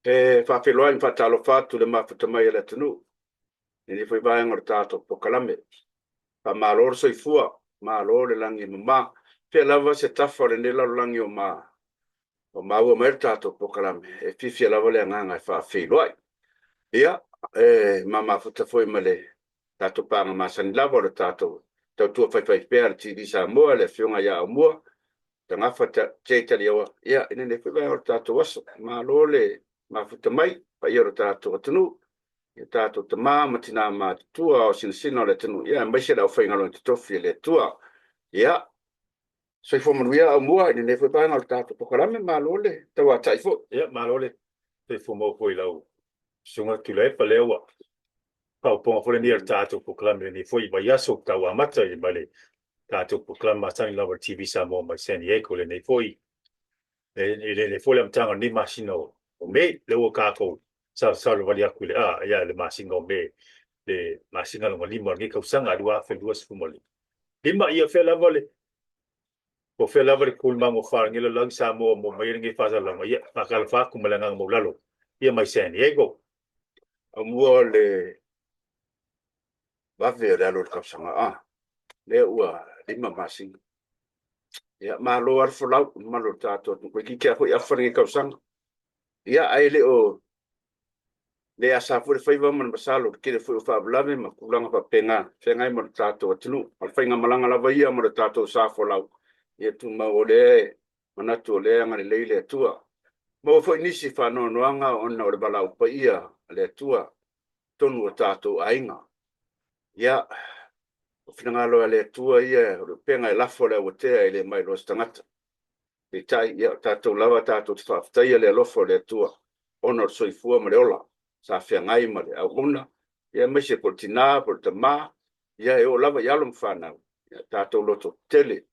whawhiloa in whatalo whatu le mafuta mai ala tanu. Ni foi vai ngor tato pokalame. Pa malor soi fua, malor le langi mama. Pe lava se tafa le nela langi o ma. O ma ua mer tato pokalame. E fifi lava le nganga e whawhiloa. Ia, mama futa foi male. Tato panga masani lava le tato. Tau tua whai pēr TV sa mua le whiunga ia o mua. Tanga whata teitari awa. Ia, ine foi vai ngor tato waso. Malor le mafuta mai. Pa ia ro tato atunu. Ia tātou te māmatina mā te tua o sina le tunu. Ia, maise lau whaingalo te tofi le tua. Ia, soi whamanuia au mua, ni ne whaipanga o tātou pokarame mā lole. Tau a taifo. Ia, mā lole. Te whamau poi lau. Sunga tu lepa lewa. Pau ponga whole ni ar tātou pokarame ni whoi mai aso tau amata i male. Tātou pokarame mātani lawa TV sa mō mai San Diego le nei whoi. Le whole amtanga ni masino. O me, lewa kākou. Sa wali aku le ia le masinga o me le masinga longa lima ngi kausanga dua fe dua sfumoli lima ia fe lava le ko fe lava le kul mango far ngi le lang sa mo mai ngi fa sa longa ia pakal fa ku malanga mo lalo ia mai San Diego Amua le bave le alo kausanga le ua lima masinga ia malo ar folau malo tato ko ki kia ho ia fa ngi kausanga ia ai le o le asa fu le faiva man basalo ke le fu fa blame ma kulanga pa penga fenga mo tato tunu al fainga malanga la vaia mo tato sa fo lau ye tu ma ole mana tu le nga le leile tua mo fo nisi fa no noanga ona le bala pa ia le tua tonu tato ainga ya finanga lo le tua ia le penga la fo le wote le mai lo stangata le tai ya tato lava tato fa tai le lo fo le tua ona soifua mo le ola sa fiangai ma le auna ia me se portina portama ia e o lava ia lo mfana tato loto tele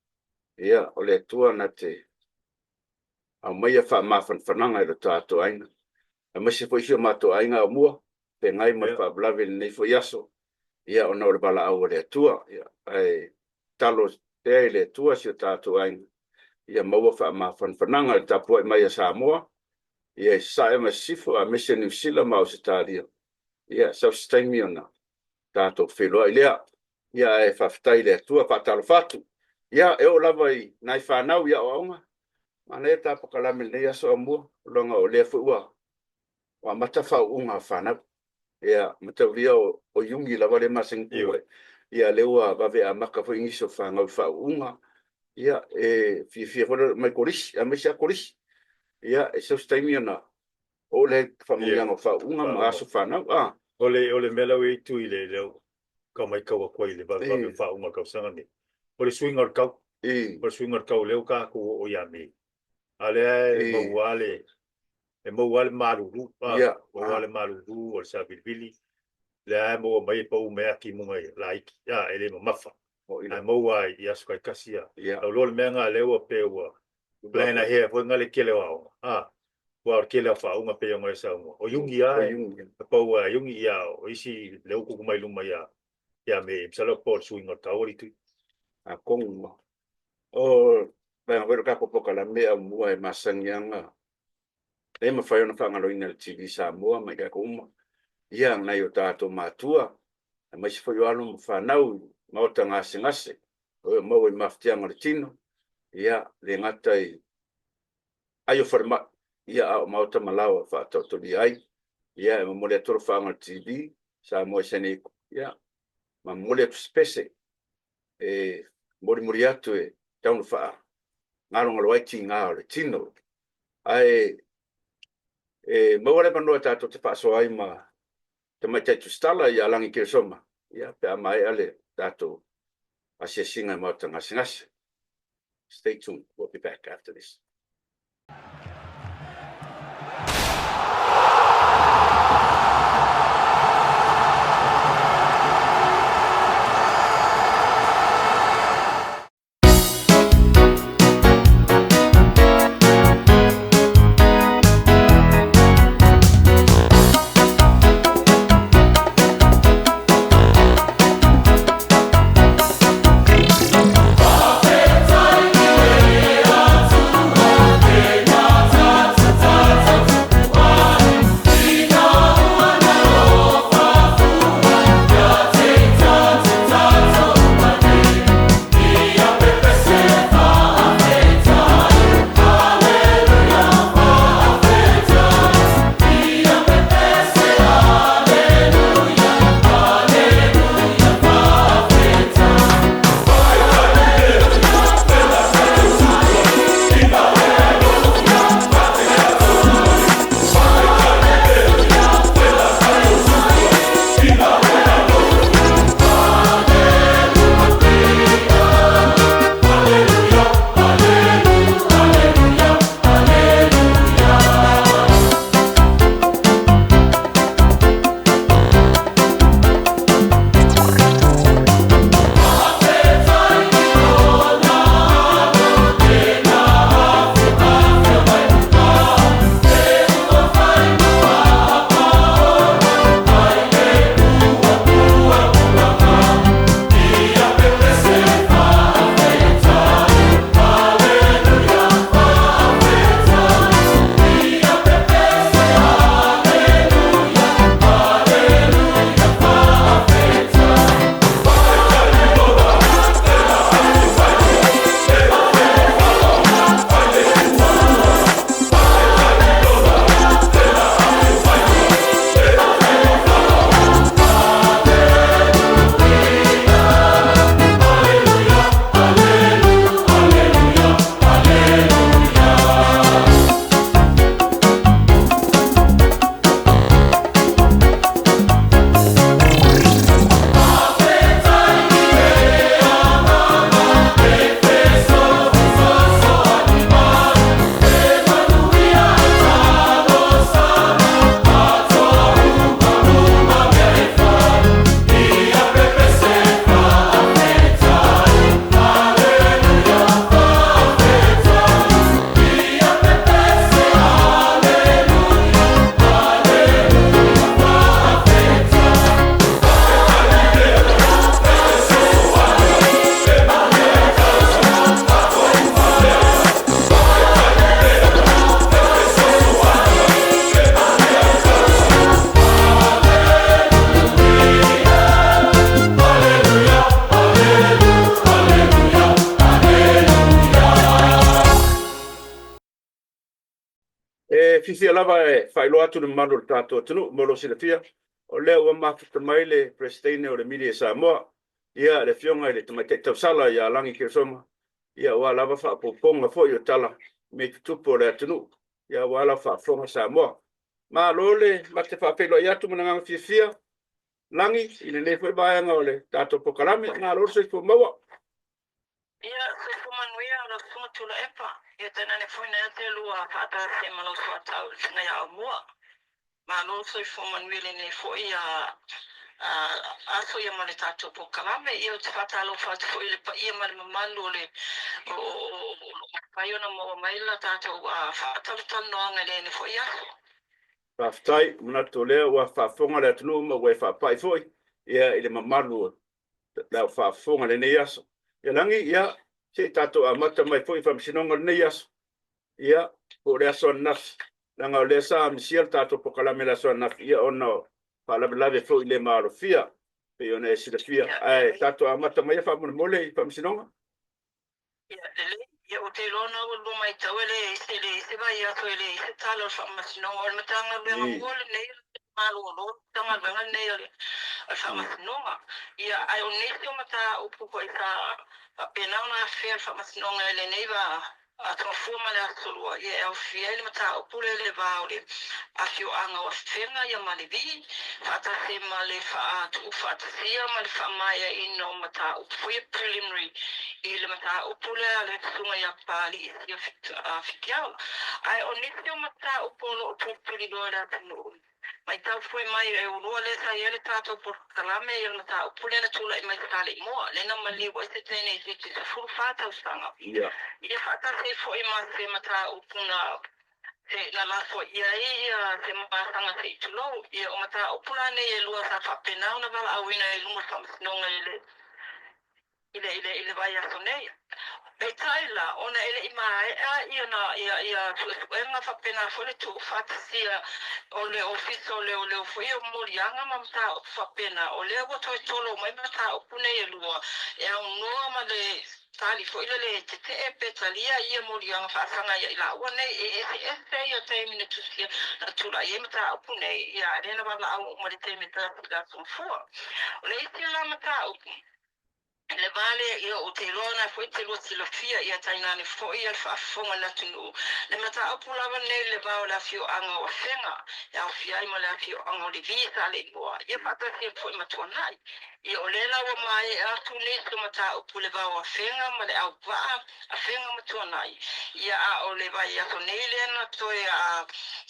ia o le tua na te a mai fa ma fananga le tato aina me se foi ma to aina mua pe ngai ma fa blave nei foi aso ia ona o le bala au le tua ia ai talo te le tua se tato aina ia mau fa ma fananga le tapo mai sa mua ia sa ma sifo a mise ni sila ma o stadia ia so stemi ona tato felo ia ia e faftai le tua patalo fatu ia e o lava i nai fa nau ia onga mane ta pakala me ia so amu longa o le fu wa mata fa unga fa na ia mata via o yungi lava le masing ia lewa va ve a maka fo ingiso fa ngau fa unga ia e fi mai koris a me sia koris ia e so stemi ona o le familia no fa unga ma so fa na ole melawi tu ile le ka mai ka ko ile ba fa unga ka sanga ni ole swingar ka ole swingar ka le ka ko o ya mi ale mo wale malu o wale malu o sa bilbili le mo mai po me aki mo mai like ya ele mo mafa mo wa ya ska kasia lo le menga le o pe wa plena he fo ngale kele wa wa kele fa unga pe ngai sa o yungi ya po wa yungi ya o isi le ku mai luma ya me sala por swing o tawri tu a kong o ba ngero ka ko ka la me mo e masanyanga e ma fa ona fa ngalo ina TV sa mo mai ka ko ia na yo tato matua mas foi o aluno fanau ma o tanga singase o mo e maftia martino ia le ngatai ayo forma ia ma o tamalawa fa to di ai ia mo le toro fa ngal TV sa mo sene ia ma mo le spese e moriato e tau fa ngalo ngalo ai tinga le tino ai mo le pano tato te fa so ai ma te mai te stala ia langi ke soma ia pe mai ale tato asia singa mo tanga singas. Stay tuned, we'll be back after this. fisia lava whaelo atu na mano tātou tunu, molo sila fia. O leo wa mafuta mai le Prestine o le midi e Samoa. Ia le fionga le tamai te tausala ia langi ke soma. Ia wa lava whaapoponga fo i o tala me tutupo le atunu. Ia wa lava whaafonga Samoa. Ma lole, ma te whaapelo i atu mananga fia langi, ina ne fwe baanga o le tātou pokalame, ngā lolo se fwe maua. Ia, se fumanuia o la sumatula epa. Ia tena ne fwina e te lua pata se malo sua tau ngai au mua. Ma lo se fumanuile ne fwoi aso ia male tātou po kalame. Ia o te whatalo whatu fwoi le pa ia male mamalu le o paiona mo maila tātou whatalu tanu anga le ne fwoi aso. Whaftai, muna to lea wa whaafonga le atunu ma wai whaapai fwoi. Ia ile mamalu la whaafonga le nei aso. Ia langi, ia, se tātou a mata mai fwoi whamsinonga le nei aso. Ia, po rea son naf. Langa o lea saa misiel tātou po kalame la son naf. Ia ono whaalabilave fwoi le maaro fia. Pe ona e sila fia. Ai, tātou a mata mai whaamuna mole i whamsinonga. Ia o te lona o lo mai tau ele se vai ato ele se talo whamasinonga. O matanga luenga mole nei malo o lo. Tanga luenga nei o whamasinonga. Ia ai o nesi o mata upuko i ka penauna fea whamasinonga ele nei wa a tō fuma le asolua. Ia au fia ele mata upule le vau le a fio anga o whenga ia malivi. Whata se male whata sia male whamaya ino mata upuia preliminary. I le mata upule le sunga ia pali ia whikiau. Ai o nisi o mata upolo upupuli doa la tunu. Mai tau fue mai e urua le sa ia le tātou por kalame ia mata upule na tula i mai tale i moa. Lena maliwa i se tene i se furu whata usanga. Ia whata se fue ma se mata upuna se na laso ia se masanga se itulo. Ia o mata upula ne e lua sa whapenau na wala awina e lumu whamasinonga ile vai aso nei. Pei taila, ona ele ima ia tuenga whapena fole tu whatasia o le ofisa o leo fui o morianga mamata o whapena o leo watoi tolo mai mata o pune e lua e au noa ma le tali fo ile te e petalia ia morianga whaasanga ia ila ua nei e se ia te mine tusia na tula ia mata o pune ia arena wala au ma le te mita pika sumfua. O le iti la mata o le vale ia o te lona foi te lo silofia ia tainane foi ia whaafonga na tunu. Le mata apu lava nei le vau la fio anga o whenga. Ia o fiai ma la fio anga o li visa le moa. Ia pata sia foi matua nai. Ia o lela wa mai e atu nesu mata apu le vau a whenga ma le au vaa a whenga matua nai. Ia a o le vai ato nei le na toi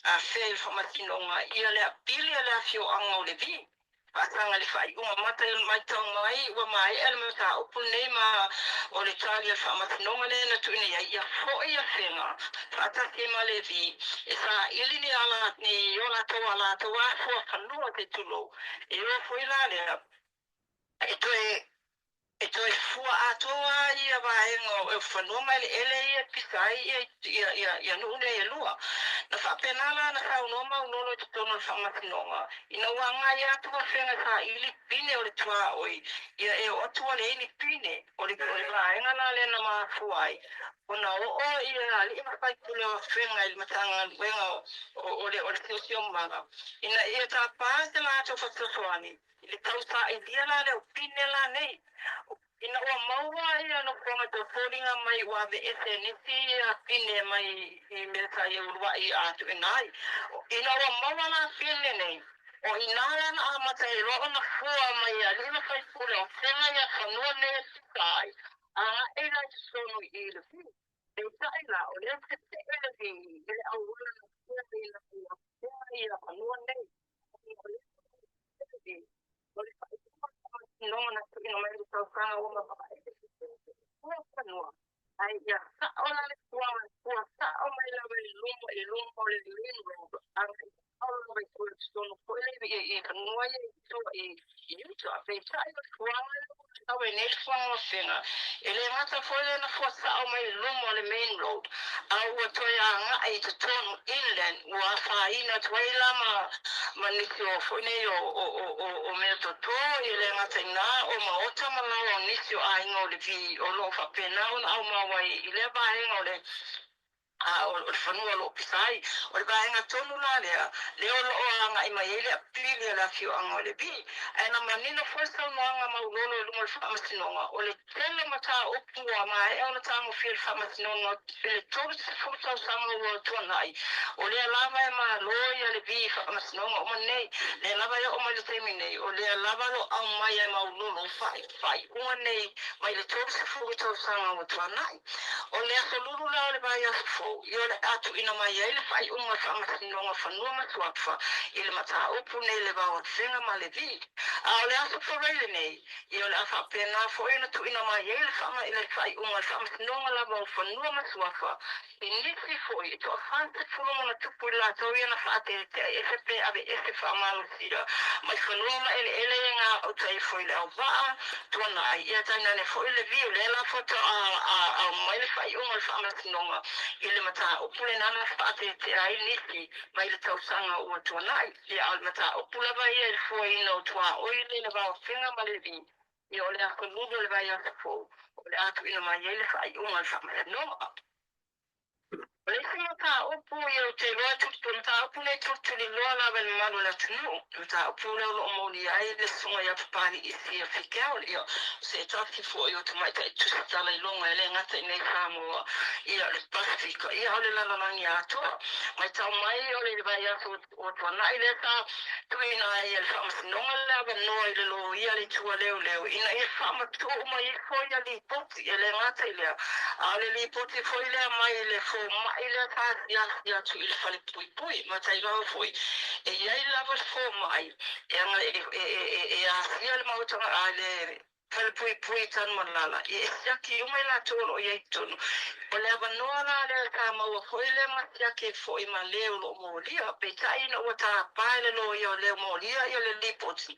a whea whamatinonga. Ia le a pili a la fio anga o le vi. Pasanga le fai uma mata il mai tau mai wa mai el mata upul nei ma o le tali fa matinonga le na tu ni ia fo ia fenga ata ke male vi esa ili ni ala ni yola to ala to wa fo kanu te tulo e o fo ila le e fua atoa ia vaenga e whanoma ele ia pisai ia nune e lua. Na whapenala na whaunoma unono te tono na whamatinonga. Ina wanga ia atua whenga ka ili pine o le tua oi. Ia e o atua le ili pine o le vaenga na le na maa fuai. Ona o ia li ima pai kule o whenga ili matanga wenga o le tiosio maga. Ina ia ta pāse la ato whatosoani. Ile tausa i dia la le o pine la nei. Ina ua maua ia no konga te whoringa mai ua ve ese niti a pine mai i meta i urua i atu e nai. Ina ua maua la pine nei. O inara na amata i roa na fua mai a lima kai pule o whenga ia whanua nei sikai. A eila i sonu i le fi. E taila o lea te te ele vi. Ele au ula na fua i la fua i a whanua nei. O lea te ele vi. O lea no na no mai do kanga o ma pa e no ai ya ona le tua sa o mai la e lumbo le lumbo anche o mai ko sono ko le e no ai to e to a pe sai o tua o e ne fo fena ele mata foi na força o mai lumbo le main road au o to ya nga ai to tono inland wa fa ina twaila ma ni ko foi ne o me to ele ngata na o ma ota ma na o nisio ai ngau le vi o lo fa pena o au ma wai ile ba e ngau le o fanua lo pisai o le baenga tonu la le o anga i mai ele pili la ki o anga le bi ana manina fosa no anga maulolo le mo famasinonga o le tele mata o pua mai o na tango fil famasinonga le toru se futa sanga o tonai o le lava e ma loia le bi famasinonga o manei le lava o mai le temine o le lava lo au mai e maulolo fai o nei mai le toru se futa sanga o tonai o le asolulu la le vai aso io le atu ina mai ele fai uma famasinonga fanua matuafa ile mata upu nei le va senga ma le vi a le aso forele nei io le afa pena fo ina tu ina mai ele fama ile fai uma famasinonga la va fanua matuafa inisi fo i to fanta fulo na tupu la to ina fate FP ave ese famalo sira mai fanua ma ele nga o tai fo ile va to na ia tana ne fo ile vi le la foto a mai le fai uma famasinonga ile mata upule nana fate te ai nisi mai le tausanga o tuanai ia al mata upula vai e foi no tua o ile le va finga malevi i ole a koludu le vai a fo o le atu ina mai ele fai uma famasinonga o le mata upu i o te roa tutu mata upu le tutu li loa la vel malu la tunu mata upu le lo moli ai le songa ya pari i si a fikea o le se tafi fo i o te mai tai tusi tala i longa ele ngata i nei Samoa ia le Pasifika ia ole la langi atoa mai tau mai ole le vai aso o tuanai le ta tuina ai le famasinonga le ava noa i le lo ia le tua leo ina i famatu mai i foi a li poti ele ngata i lea a ole li poti foi lea mai le fo mai le ta ia tu i le fale pui ma tai lau foi e iai lava fo mai e anga e a sia le mautanga a le fale pui tan malala e siaki umai la tolo i ei tonu o le avanoa la le ka maua foi le matia ke foi ma leo lo molia pe tai no o ta pae lo ia leo molia ia le lipoti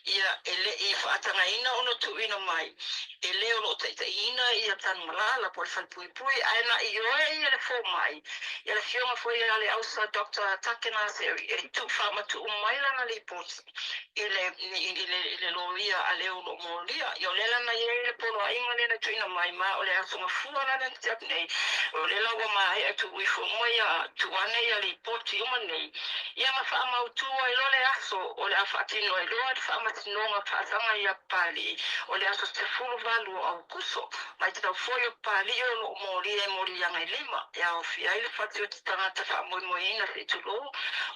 ia ele i whaatanga ina ono tu ina mai e leo lo te ina ia tan malala por fal pui aina i oe ia le fo mai ia le fionga foi ia le ausa Dr. Takena Seri e tu whama tu umaila na lipoti ile lo ia a leo lo molia ia le lana ia le polo a inga le na tu ina mai ma o le asunga fua na le te nei o le lawa mai e tu wifo moia tu ane ia li poti uma nei ia ma wha mautua i lole aso o le awhatino i loa di wha matinonga whaasanga ia pali o le aso te fulu valu au kuso mai te tau foi o pali o lo mori e mori anga i lima ia o fia i le whati o te tangata wha moi ina se tu lo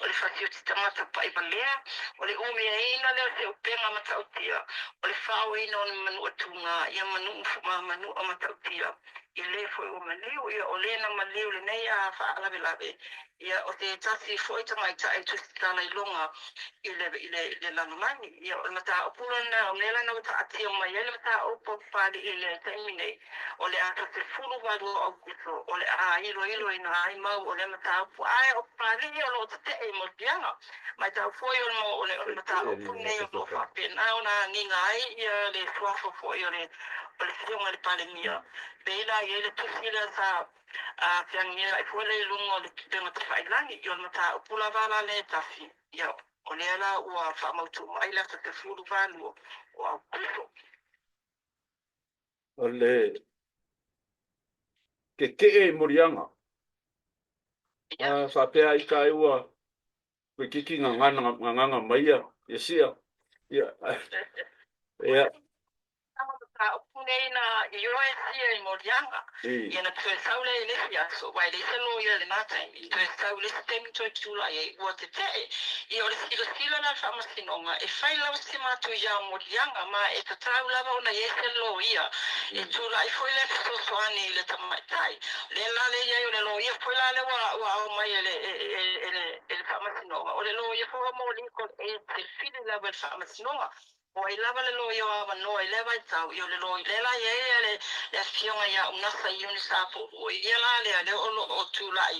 o le whati o te tangata pa i balea o le umi e ina leo se upenga matautia o le whao ina o le manu atunga ia manu a matautia i le foi o maliu ia o le na maliu le nei a whaalawe ia o te tasi foi tanga i tae tu tala i longa i le lanumani ia o le mata o pula na o nela na wata ati o mai ele mata o popali i le taimine o le ata te furu wadu o kuso o le a ilo ina ai mau o le mata o ai o pali o lo te e mo pianga mai tau foi o le mata o pune o lo whapena o na ninga ai ia le suafo foi o le fionga le palemia Bela ele tusila sa a fiangia e fole lungo le tenga te failangi yo mata pula vala le tafi ya olela wa fa mautu mai la te fulu valu o kuso ole ke e morianga fa pe ai kai wa ko kiki nganga mai ya sia ya Punena USC in Morianga, in a Saule Lesia, so by the lawyer in that time, it was Saule Stem to July, what the day. You are still an Alphamastinonga, a file of Sima to Yam Morianga, ma at a trial level on a yes lawyer, in July for left so swani let my tie. Lella the lawyer for Lala, my Elphamastinonga, or the lawyer for a more Lincoln 8, the feeling level Pharmacinonga. O i lava le loio ava no i leva i tau i o le loi lela i e le fionga ia unasa i unisapo o i ela le olo o tūlai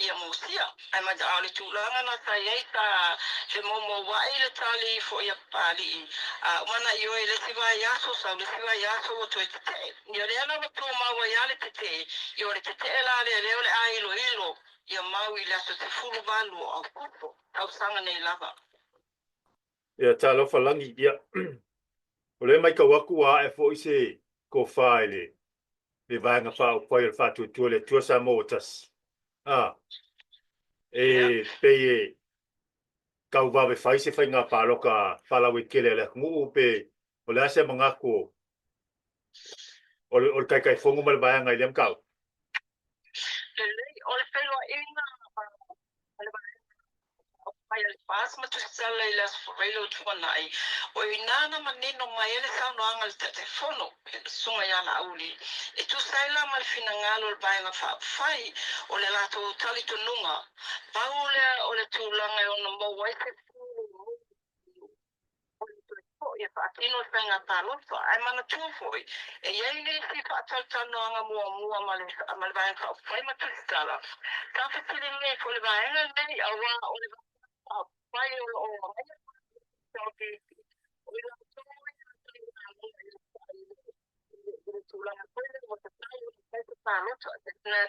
ia mosia ai ma au le tūlanga na sa iei ta le momo wai le tali fo ia pali umana i o i le siwa i aso sau le siwa i aso o toi te i o le ala wa tō maua i ale te i o le te la le leo le a ilo ia mau i le aso te furu valu au kupo au sanga nei lava ia talo falangi ia o le mai ka waku a e fo ise ko faile le vanga fa o pai fa tu le tu sa motas e pe kau va fai se fai ngā pāloka whalawi kele le ngu pe o le ase mangako o le kai whongu mai vai ngai lem kau. O le whenua inga, mai le pas ma tu sala i las whailo tuanai. O i nana manino mai ele sao no anga le te fono, sunga ia na auli. E tu saila ma le fina ngalo le bai nga whai, o le lato tali tu nunga. Pau o le tūlanga e ona mo waise ia whaatino whainga tālofa, ai mana tūwhoi. E iei nei si whaataltano anga mua ma le vaenga o whai matusitala. Ka whakiri nei ko le vaenga nei, a wā o le whai o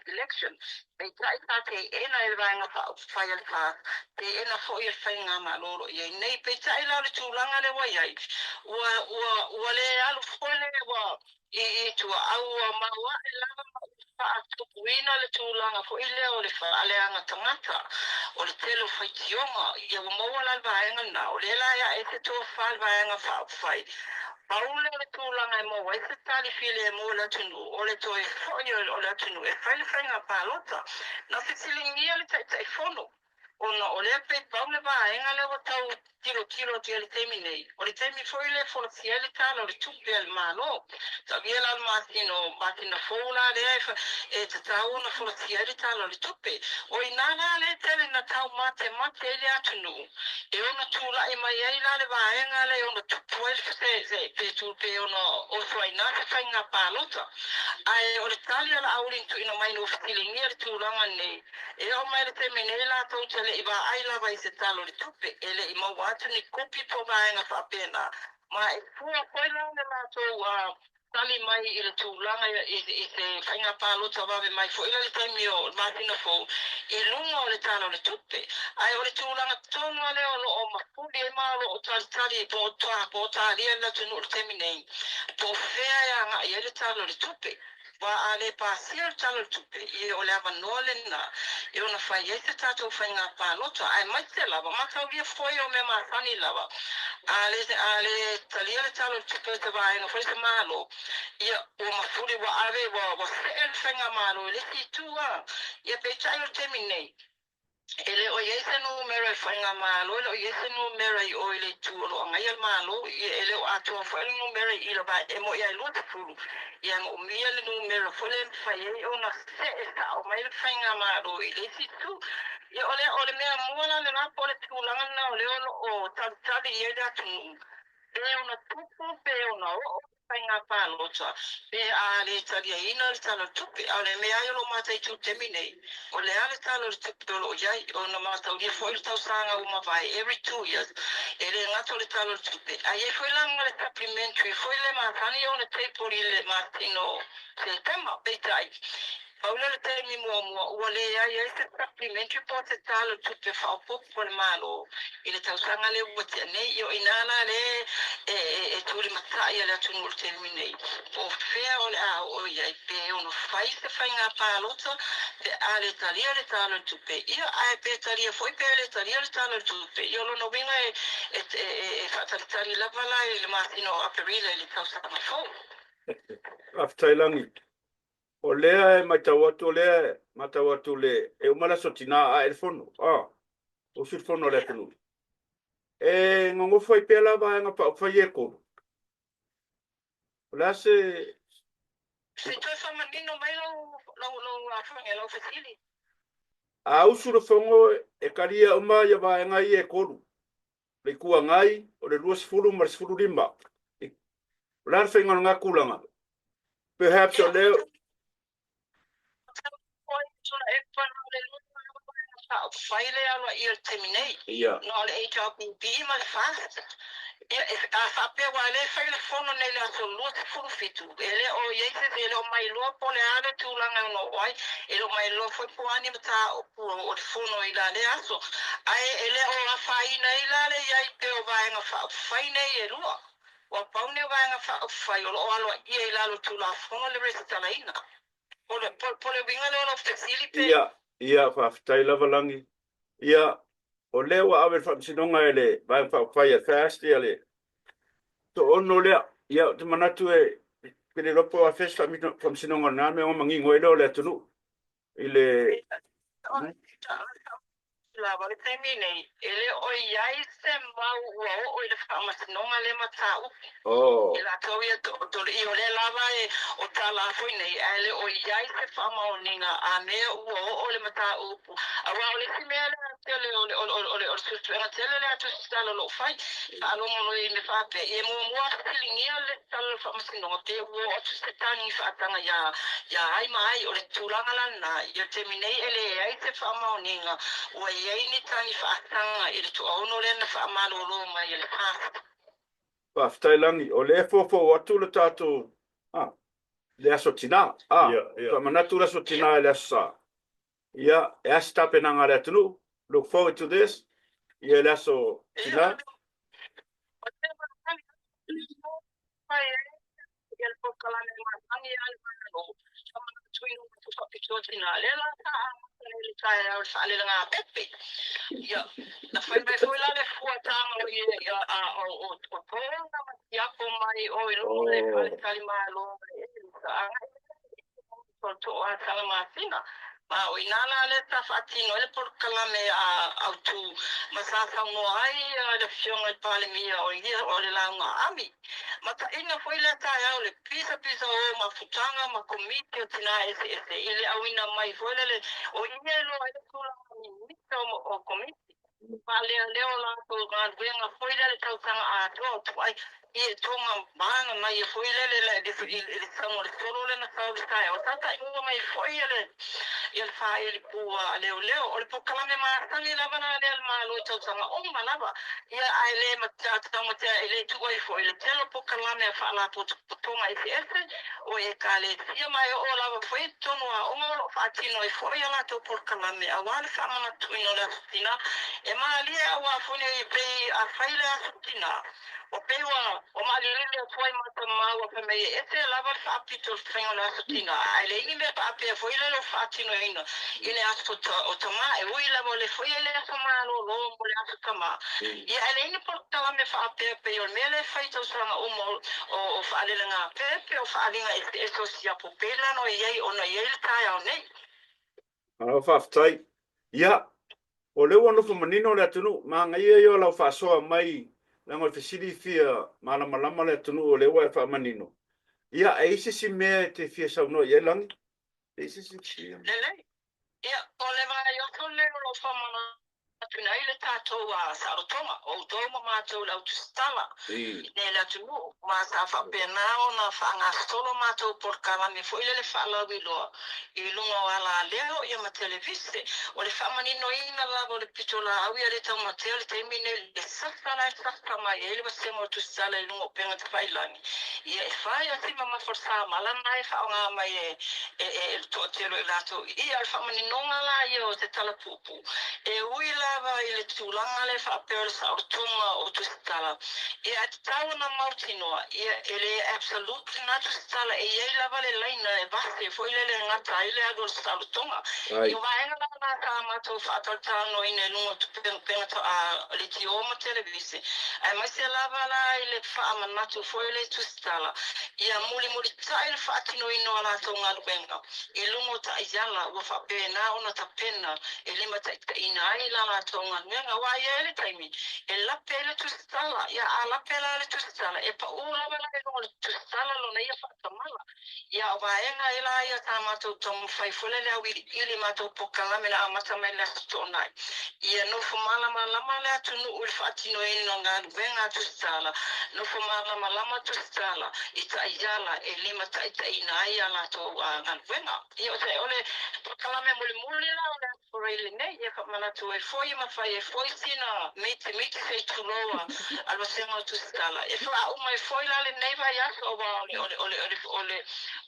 election pe tai ta te ena e vanga fa fa ya fa te ena fo ia fainga ma loro ia nei pe tai la tu langa le wa ia wa le alu fo le wa i tu au ma wa e la fa tu kuina le tu langa fo ile o le fa ale anga tangata o le telo fa tionga ia mo wala va nga na o le la ya e te to fa va nga fa fai Paula le tūlanga e mo wai se tali file e mo la tunu, o le toi whaio o la tunu, e whaile whainga pālota, na whitilingia le tai whono. O le pe paule ba enga le o tau tiro te le temi nei. O le temi foi le folosia le tala o le tupe al malo. Ta viela al matino fola le e te tau na folosia le tala o le tupe. O inana le tele na tau mate le atunu. E ona tula e mai ai la le ba enga le ona tupu e se pe tupe ona o soina se whainga pālota. Ai o le tali ala aulin tu ina mai no whitilingia le tūlanga nei. E o mai le temi nei la tau tele i ba ai lava i se talo le tupe ele i mau atu ni kopi po vaenga whapena ma e fua koila le lato tali mai i le tūlanga i se whainga pālota wawe mai fo ila le taimi o Martina Fo i lunga o le talo le tupe ai o le tūlanga tonu le o mafuri e malo o tali po tali e la tunu o le taimi nei po fea ya nga i le talo le tupe wa ale pasia talo tupe i o le avanole na e ona fai ese tato fai ngā pālota ai mai te lava makau ia foi o me mātani lava ale talia le talo tupe te vaenga fai se malo ia o mafuri wa ave wa se el fai ngā malo le si tua ia pe tai o temi nei ele o yese no mera fanga malo ele o yese no mera i o ele tu lo anga ia malo ele o atu o fai no mera i lo ba e mo ia lo te fulu ia o mia le no mera fole fai o na se esta o mai fanga malo ele si tu ia ole mea mola le na pole tu langa na ole o tali ia tu e ona tupu pe ona o whainga pālota. Pe a le talia ina le tala tupi, a le mea ilo mātai tu temi nei. O le ale tala le tupi o lo iai, o na mātau lia fwoi le tau sanga uma vai, every 2 years. E le ngato le tala le tupi. A ye fwoi langa le supplementary, fwoi le mātani o le teipori le mātino se tema, peitai. Paula le taimi mua ua le ai ai se supplementary po te talo tupe whaopopo po le malo. I le tausanga le ua tia nei, i inana le e turi matai le atunu le taimi nei. O fea o le a o iai pe ono fai se fai ngā pālota, pe a le talia le talo tupe. Ia ai pe talia foi pe le talia le talo tupe. I olo no winga e whataritari lavala i le matino aperila i le tausanga fau. Aftailangi. O lea e matawatu lea, matawatu le, e umala sotina a elfono, o silfono le tunu. E ngongo fai pela ba nga pa fai eko. La se toi fa manino mai lo afanga lo fasili. a usuru fongo e karia uma ya ba nga i eko. Le kua ngai o le luas fulu mar fulu limba. La fai nga kulanga. Perhaps o leo Faile ala i terminei. No le HRBP ma le fast. A fape wa le faile fono nei la so lu fu fitu. Ele o yese ele o mai lo pole ale tu langa no oi. Ele o mai lo foi po ani mata o fono i la le aso. Ai ele o a fai nei la le ia pe o vai nga fai nei e lua. Wa paune vai nga fai o alo i la lo tu la fono le resta la ina. Pole winga le ono flexibility. ia whaftai lava langi. Ia o lewa awe whamsinonga ele, vai whawhai a fast ele. To ono lea, ia te manatu pere lopo a fest whamsinonga nā me o mangi ngoi leo lea tunu. Ile... La vale terminei. Ele oiai se mau o ele fama se não ale matau. Oh. Ela toia to i ole lava o tala foi nei. Ele oiai se fama o ninga a me o ole matau. Awa ole si me ale tele ole sustu era tele le atu stalo lo fai. Alo mo i me fa pe e mo stilingi ale tala fama se no te o atu se tani fa tanga ya ai mai ole tulanga lana. Ia terminei ele ai se fama o ninga. O ei ni tani whaatanga i le tu auno le na whaamalolo mai i le pāwha. Whaaftailangi, o le fofo atu le tātou, le aso tina, whamanatu le aso tina le aso sa. Ia, e asi tapenanga le atunu, look forward to this, ia le aso tina. Ia po kalame matangi ale manalo, sama tuinu tu whapitotina, le la ta le tae au sale nga pepe. Ia, na whai mai fuila le fuatanga o ia o tōna matiako mai o i rungu le whale kalimalo e o to a tala matina. Ma o inala le ta fatino le por kalame au tu masasa mo ai le fionga i pale mia o ia o le launga ami. Ma ta inga foi le ta au le pisa o ma futanga ma komiti o tina ese ile au ina mai foi le o ia lo ai le tula mita o komiti. Pa leo la to gan venga foi le tautanga a to ai e tonga mana mai e foi le de sango le tolo le na tau stai o tata inga mai foi ele fa ele pua leo o le pokalame ma tangi lava na le malo e tautanga o malava ia ai le matata mo te ele tu ai foi le telo pokalame fa la tonga ese o e kale ia mai o lava foi tono a o fa tino e foi ala to pokalame a wale fa mana tuino le tina e ma lia wa fune e pe a faile a tina o pewa o malilele foi mata maua pe me ese lava fa pito fengo la tina ele ile pa pe foi le fa tino ina ile aso o tama e ui lava le foi ele aso malo lo le aso tama e ele ile portala me fa pe o mele fai to sanga o fa le nga pe o fa linga e so sia popela no ye ona ye tai o nei fa ftai ya o le wono fo manino le tunu ma ngai yo la fa so mai la ngol fesili fia mala malama le tunu o le wa fa manino ia e se me te fia sa no ye lang e se le ia o le vai o to le lo fa mana tuna ile tātou a Sarotonga, o tōma mātou lau tu stala. Ne la tunu, mā sa whapena o na whanga stolo mātou por karame, fo ile le whalau i loa. I lunga o ala leo, ia ma televise, o le whamanino ina la, o le pitola au ia le tau mateo, le teimine le sasala e sasa mai, e le wasengo tu stala i lunga o penga te whailangi. Ia e whai a tima maforsa, malana e whaonga mai e tōtero i lato. Ia le whamanino ngala ia o te talapupu. E ui lava i le tūlanga le whapeo le Sarotonga o Tusitala. E at tau na mautinoa, ele absolute na Tusitala, e iei lava le laina e vase, foi le ngata i le ado le Sarotonga. I waenga la na ka matou whaataltano i ne lunga tu penga le ti oma televise. Ai mai se lava la i le whaamanatu, foi le Tusitala. Ia muli tai le whaatino ino ala tau ngaluenga. I lungo ta iala, ua whapea na ona ta pena, e lima ta ina ai la tonga nga wa ye le taimi e la pele tu stala ya ala pele le tu stala e pa ula wala e no tu stala lo nei fa tamala ya wa enga ila ya tamato tom fai fole le awi ili mato pokala me la amata me le stona ia no fumala malama le tu no ul fatino e no nga venga tu stala no fumala malama tu stala ita yala e lima ta ita ina ai ala to nga venga ia se ole pokala me muli la ole for ile nei ia ka mana tu e foi ma fai e foi sina mete se tuloa allo sema tu scala e fa o mai foi la le nei vai aso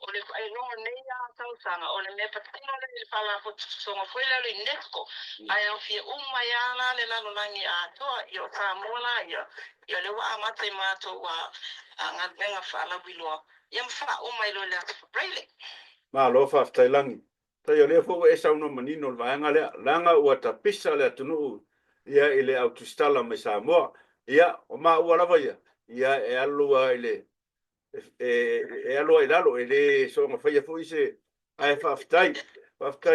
ole ai no nei ya tau sanga ole me patino le fala fo songa foi la le nesco ai au fi o mai ala le la langi a to io sa mola io le wa amate mato wa anga venga fala bilo ia fa o mai lo le braille ma lo fa tailangi Tai o le fo e sa no manino va nga le langa ua ta pisa le tunu ia ile autostala me sa mo ia o ma ua lava ia e alua ile e alua ilalo ile so nga fai fo ise ai fa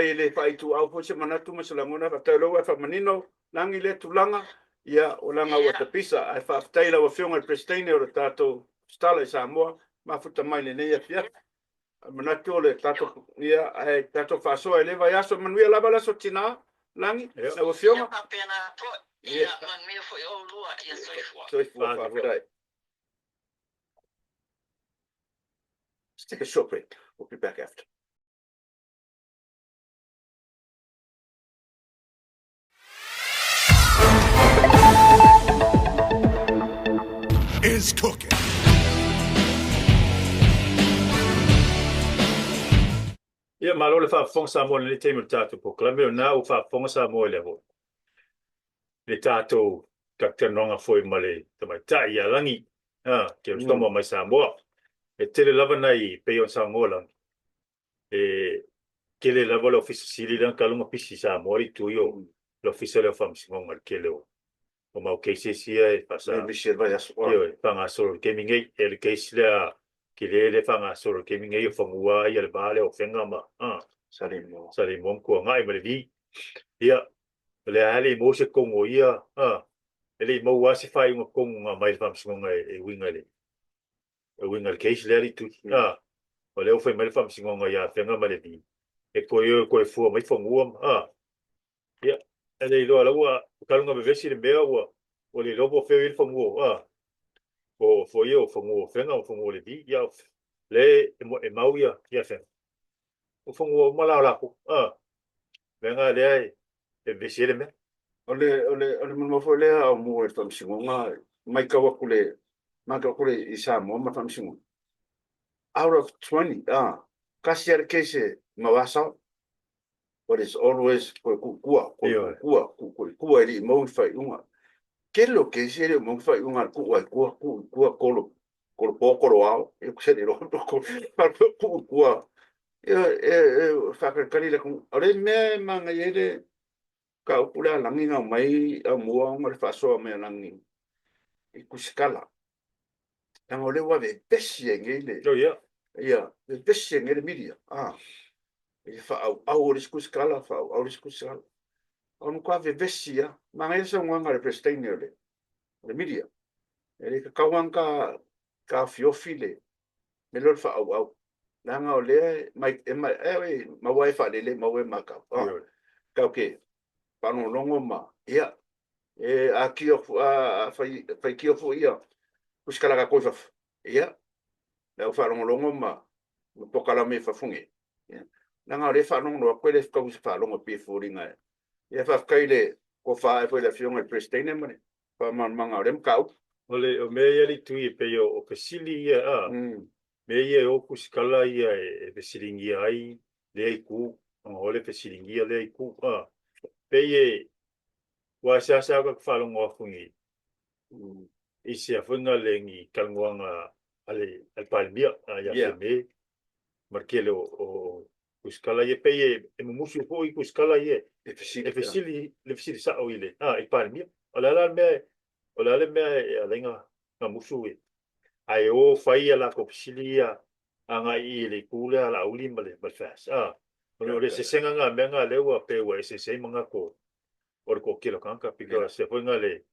ile fa itu au fo se manatu ma sala ngona fa tai lo fa manino langi le tulanga ia o langa ua ta pisa ai fa tai la wa fionga prestine o tato stala sa mo ma futa mai le ia fia manatu le tato ia ai tato fa so ele vai aso manuia lava la so tina langi na wa fionga ia man me foi o lua ia soifua fa verdade. Let's take a short break. We'll be back after. Is cooking. Ia malo le whaafonga sa mo le teimu tātou po. Kala meo nā u whaafonga sa mo le ho. Le tātou kaktenonga foi male tamai tai ia langi. Ke o stomo mai sa moa. E tele lava nei peo sa ngola. E ke le lava le ofisa sili lan kalunga pisi sa mori tu yo. Le ofisa le whamsingonga ke leo. O mau keise sia e pasa. Michel vai aso. Yo, panga solo kemingai e le keise le ki le whanga soro ke minga i whangua i ale bale o whenga ma. Sari mo kua ngai ma le vi. Ia, le ale mo se kongo ia. Ele mo wasi whai unga kongo ngā mai le whamsingonga e winga le. E winga le keisi le ali tu. O leo whai mai le whamsingonga ia whenga ma le vi. E koe fua mai whangua. Ia, ele i loa laua kalunga bevesi le mea ua. O le lopo wheo i le whangua. O foi o fongo fenga o fongo le di ya le e mau ya fenga o fongo mala la ko venga le e vesele me ole mo foi le au mo e tam singonga mai ka wa kule ma ka kule isa mo ma tam singonga out of 20 kasier kese mawasa what is always kua ili mo fai unga que lo que es el mon fai un arco colo poco ao eu que sei lo fa que cali com ore me manga ele ka pula langi nga mai a mua ma fa so me langi e kuskala tanga ole wa ve pesi ngele ia ve pesi ngele media e fa au kuskala fa au kuskala on qua ve vesia ma ngai so nga re prestine le media ele ka kawanka ka fiofile me lo fa au langa ole mai ma wai fa le ma we maka ka okay pa no longo ma ia e aki o fa ki o fu ia kuskala ka kofa ia le fa longo ma po kala me fa fungi langa ole fa no ko le ka fa longo pe fu ringa ia fa kaile ko fa e foi la fiona prestine mane pa man manga rem kau ole o me yali tu i pe yo o pesili ia me ia o kuskala ia e pesilingi ai le ku ole pesilingi le ku pe ye wa sa ka fa longo fungi isi a funga le ngi kalngoanga ale al palmia ya me markele o kuskala ye pe ye e musu po i kuskala ye e fesili sa o ile e palmia ala me alenga na musu e ai o fai ala ko psilia anga i le kula ala uli male fas o le se senga nga menga lewa pe wa se manga ko or ko kilo kanka pika se foi ngale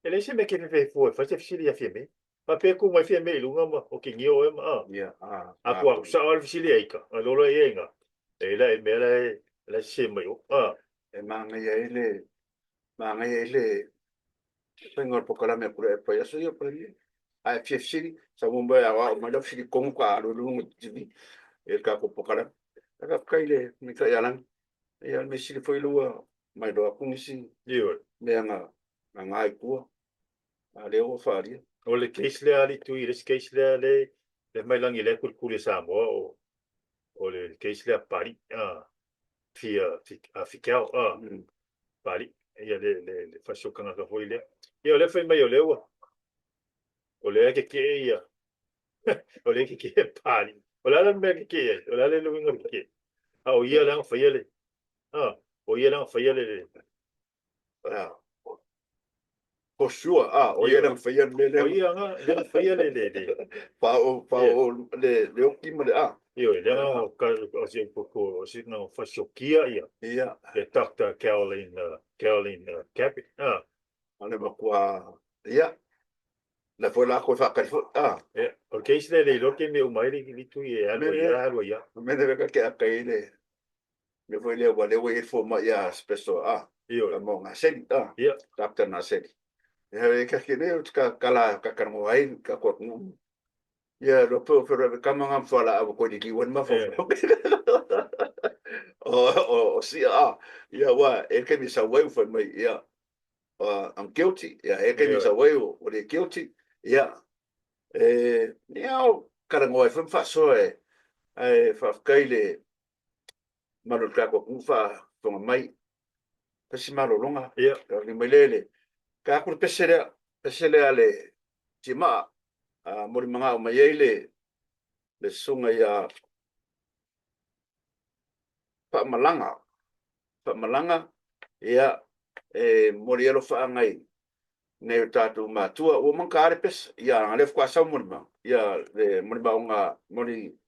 ele se me que me foi fa se psilia fieme pa pe ku mai fieme lunga ma o ki ngio a ko sa al psilia ika alolo yenga ela e mera la se mai e manga ele Senhor, por causa da minha cura, foi isso eu falei. Aí fiz só vamos ver agora, mas eu fiz como claro, não tive ele cá por causa. Agora fiquei ele, me caiaram. E ele me disse foi lua, mas do com isso, na ngai cua. Ali eu faria. Ole keisle ali tu ires keisle ale le mai langi le kurkure sa mo ole keisle pari fikia pari ia le faso kanga ka foi le ia le foi mai ole ole ke ia ole ke pari ole la me ke ole le luinga ke o ia lang fa ele o ia lang fa ele for sure o ia lang faia le o ia nga le fa ele le pa o le o ki mo le io le nga o se o se no fa shokia ia le Dr. Caroline Capit ale ma kwa ia la foi la ko fa ka o case le lo que me umai le tu algo ya me deve ka ka ile me foi le wa le we for ma ia special io mo nga sen ia Dr. na sen e ka ke ne ka kala ka ka mo ai ka ko no ia lo po pero ka manga fala a ko di ki wan ma fo o si ia wa e ke mi sa we for me ia I'm guilty ia e ke mi sa we o le guilty ia niao karango e fa so e fa kaile malo ka ko fa tonga mai pesi malo longa ia ni melele ka ku pesele ale tima mori manga o mai ele le sunga ia fa malanga ia mori elo fa ngai ne tatu matua o man kare pes ia le kwa sa mori ma ia le mori ba nga mori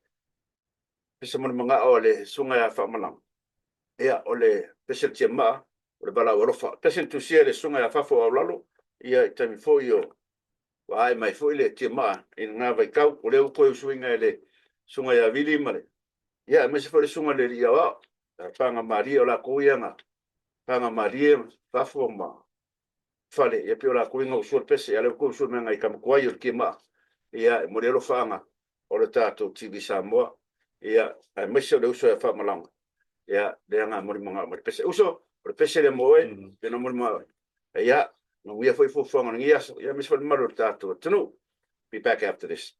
pesa mori manga o le sunga ia fa malanga ia ole pesel tima o le bala o fa pesel tu sia le sunga ia fa fo o lalo ia tami fo io ai mai fo le tima in nga vai kau o le ko suinga le sunga ia vili mare ia me se fo le sunga le ia wa panga maria o la kuianga panga maria fa fo ma fale ia pe o la kuinga o sur pese ale ko sur menga i kam kwai o kima ia modelo fanga o le tato TV Samoa ia ai me se le uso fa malanga ia le nga mo manga mo pese uso o pese le moe pe no mo ma ia no ia foi fo fanga ia me se fa malo tato tunu be back after this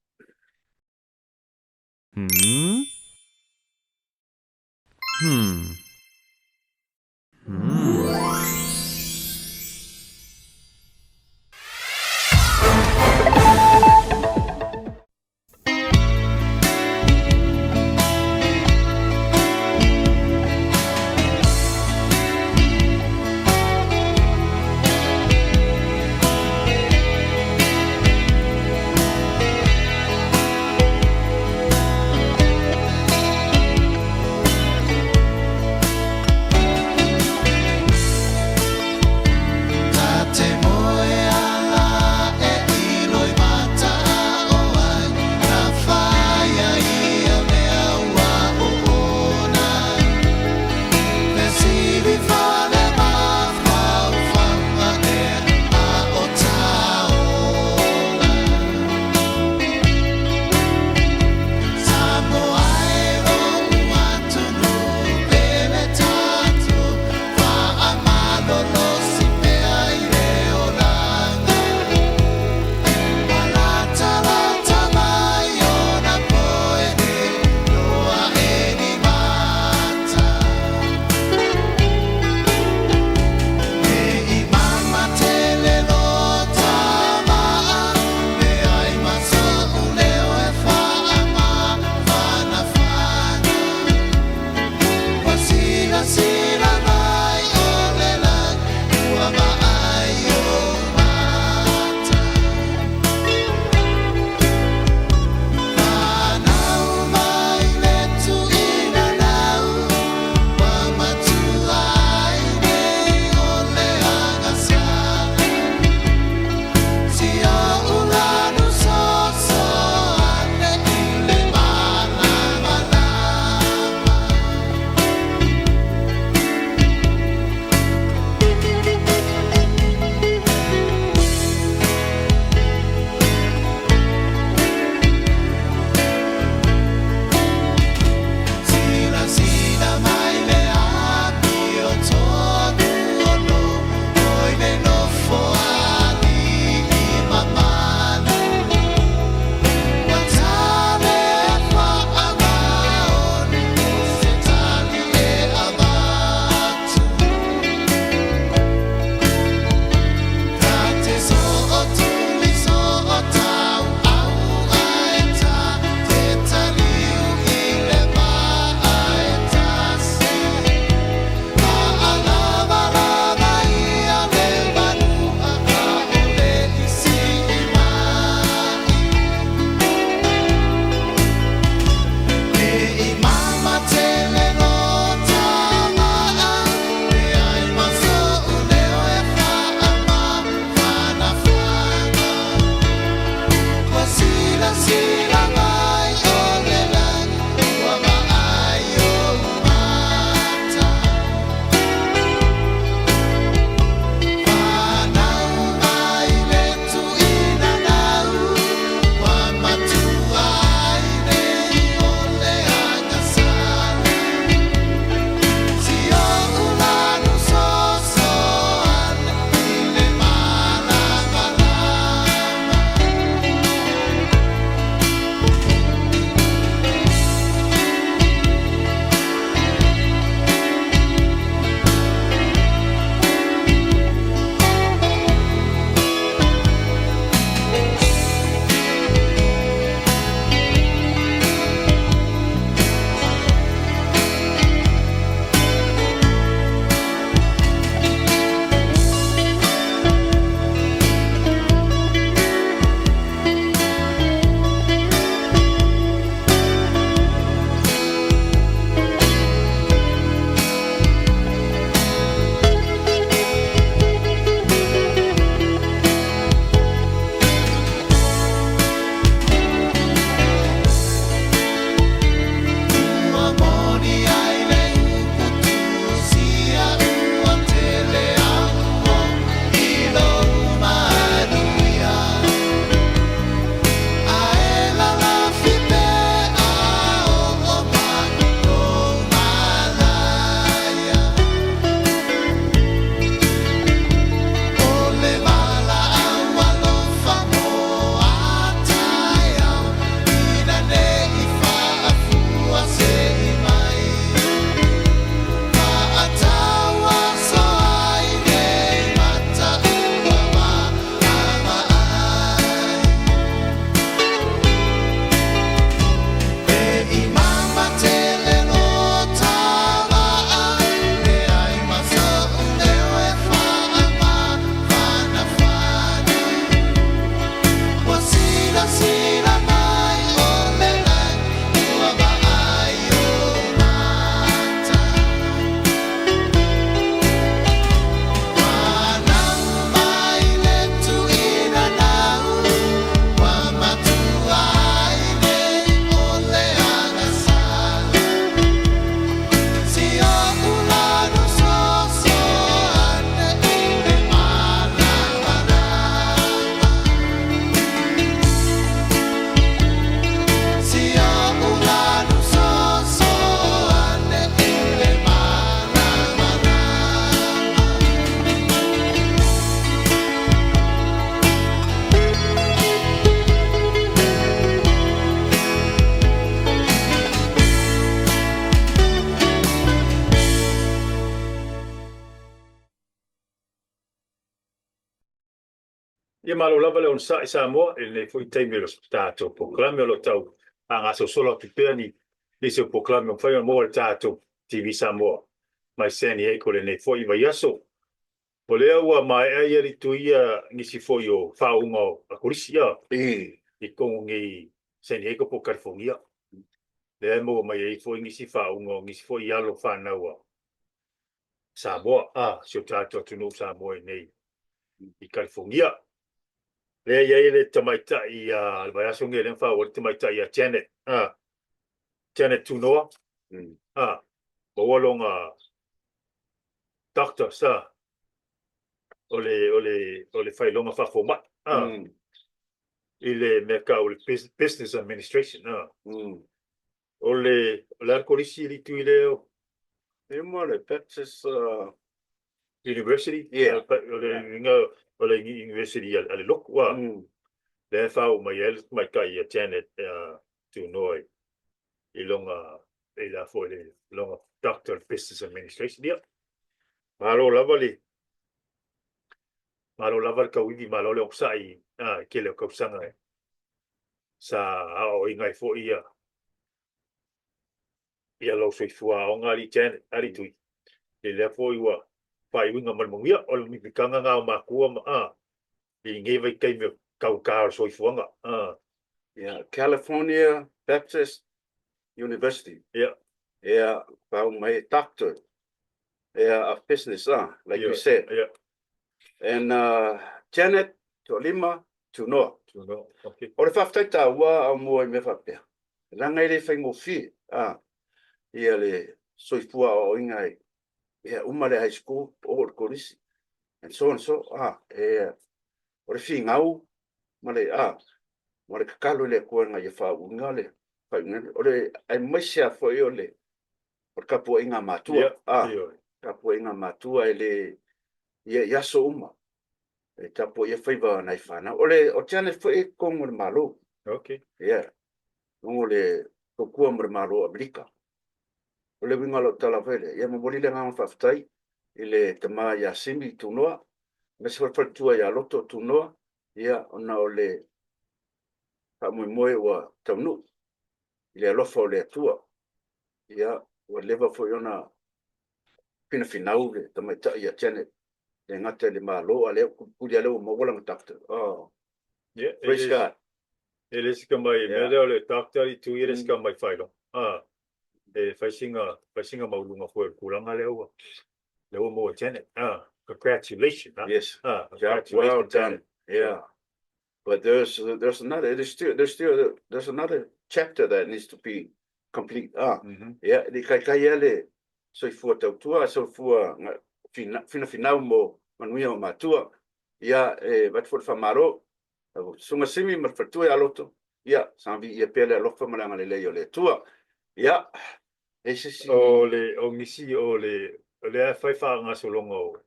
Ia malo lava le on sa mo e le foi taimi lo stato proclame lo tau anga so solo pipea ni se proclame o fai mo le tato TV Samoa mai seni e ko le ne foi vai aso o le ua mai ai ali tu ia ni si foi o faunga a kurisia i kongi seni e ko po California le mo mai e foi ni si faunga ni si foi alo fanaua Samoa so tato tu no Samoa nei i California le ia le tamaita i vai aso nge le fa o tamaita i Janet Janet Tunoa bawalonga doctor sa ole fai longa fa format ile mercado business administration ole l'arcolisi li tu ile e mo le Texas university ole university ale lok wa le fa o mai kai Janet Tunoa ilonga ila fo le longa doctor business administration dia malo lava ka widi malo le opsai ke le ka sanga sa o ingai fo ia lo so fua o ngali chen ari tu le fo iwa pai winga mal mongia o mi kanga nga ma ku i nge vai kai me ka so fuanga California Baptist University pa my doctor of business like you said and Janet Tolima Tunoa okay o le whaftaita ua au mua I me whapea ranga I le whaingo fi ia le soifua o ingai ia umare high school o le korisi and so o le whingau ma le kakalo le kuanga ia whaunga le o le ai maisia fo I o le kapua inga matua kapua inga matua le ia so uma e tapo ia whaiva nai whana o Janet fo kongo le malo okay kongo le kokua mo le malo Amerika o le winga lo tala vele ia maboli le ngama whaftai I le tama ia simi Tunoa me se whaitua ia loto Tunoa ia ona o le moe ua taunu I le alofa o le atua ia ua leva fo iona finau le tamaita ia Janet le ngata le malo ale kuli ale mo wala ngata praise God ele se mai me le doctor I tu ele se mai failo e faisinga maulunga fo kulanga le mo Janet congratulations yes congratulations well done but there's another chapter that needs to be complete di kai ale so fu tua so fu fina mo manuia o matua ia wat for famaro sunga simi mar fatua ia loto ia sambi ia pele lofa malanga le le tua ia ese o ngisi o le fai fa nga so longo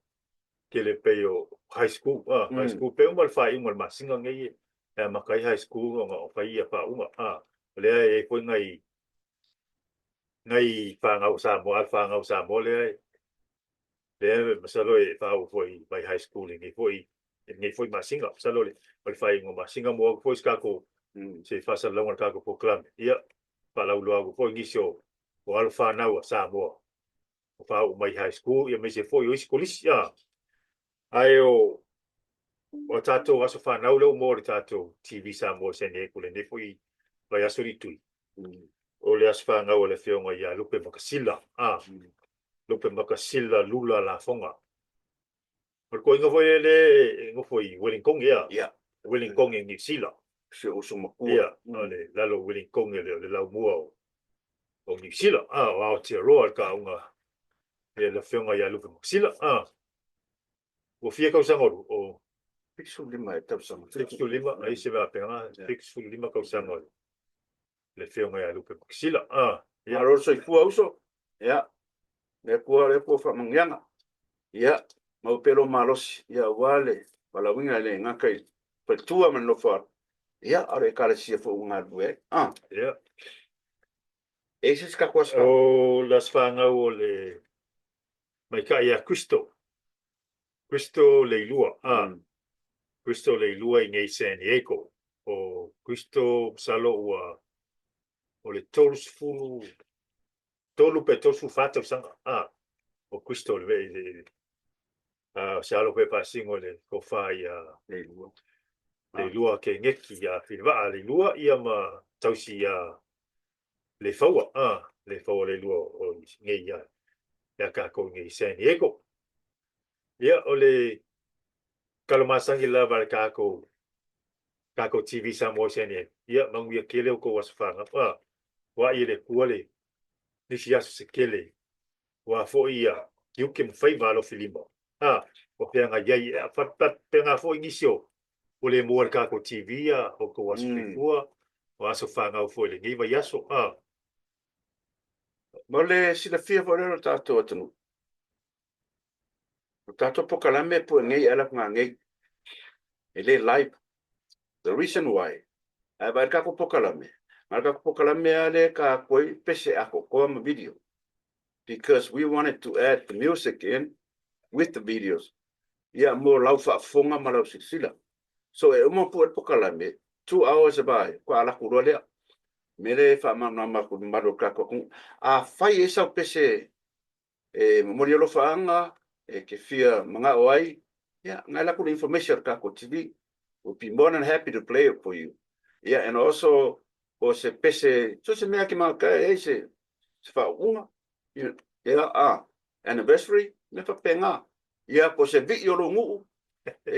ke le peo high school high school pe mal fai mal masinga ngai makai high school o fai ia pa le ko ngai fa nga sa mo le masalo fa foi by high school ngai foi masinga masalo le fai ngo masinga mo foi ska ko se fa sa longa ka ko proclam ia pa la lo foi ngisio o alfa na sa mo fa my high school ia me se foi o escolia ai o tato aso fa na lo mo tato TV Samoa se ne ko le foi vai asori tu o le asfa nga o le fionga ia lupe makasila lupe makasila lula la fonga por ko inga foi le ngo foi Wellington ia Wellington ngi sila se o so mo ia le lalo Wellington le la mua o ngi sila wa te roa ka unga le fionga ia lupe makasila o fia ka usanga o pixel lima tau sama pixel lima ai se va pena pixel lima ka usanga le fionga ia lupe makasila ia ro so fu uso ia le ko fa mangianga ia mau pelo malos ia wale wala winga le ngakai petua man no fa ia are kala si fo unga due ia ese ska kwasa o las fanga o le mai ka ia Cristo le lua Cristo le lua i ngai San Diego. O Cristo salo ua o le tolu pe tolu fata sanga. O Cristo le vei salo pe pasingo le kofa ia le lua ke ngeki ia whiwa le lua ia ma tausi ia le faua le lua o ngai ia kako ngai San Diego. Ia o le kalomasangi la bar kako TV Samoa sene ia mangu ia kele o ko wasfanga wa ia le kuale nisi asu se kele wa fo ia yukim fai valo filimo o penga ia fatat penga fo inisio o le moar kako TV o ko wasfua wa asu fanga o fo le ngiva yaso Mole sila fia fo le tato atunu. Tato pokalame po ngai ala ngai ele live. The reason why ba ka ko pokalame ale ka koi pese ako ko ma video because we wanted to add the music in with the videos ya mo lau fa fonga ma lau sila so e mo po pokalame 2 hours ba ko ala ku role mere fa ma ku maro ka ko a fai esa pese mo lo fa anga ke fia manga oi ya ngala ku information ka ko TV. We'll be more than happy to play it for you. Yeah, and also, se pese, so se mea ki maka se fa uma, yeah, anniversary, me fa penga. Yeah, po se video lo ngu,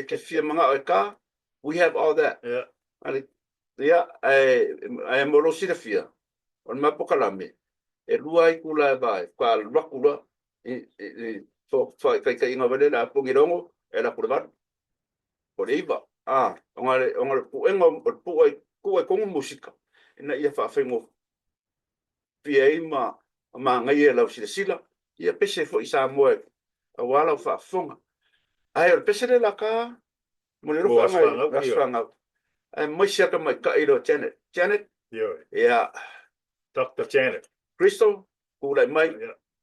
ke fia manga o ka, we have all that. Yeah. Yeah, I am lo sida fia. On ma pokalame. E lua I kula vai, kwa rakula, so kai inga vale la pungirongo, e la kurvar. Por iba. Ongare puengo puai kongo musika ina ia fa fengo pia ma ngai la sila ia pese fo isa mo wala fa fonga ai pese la ka mo le ro fa ngai ai mo sia ka mai ka iro Janet yeah Dr. Janet Crystal ku mai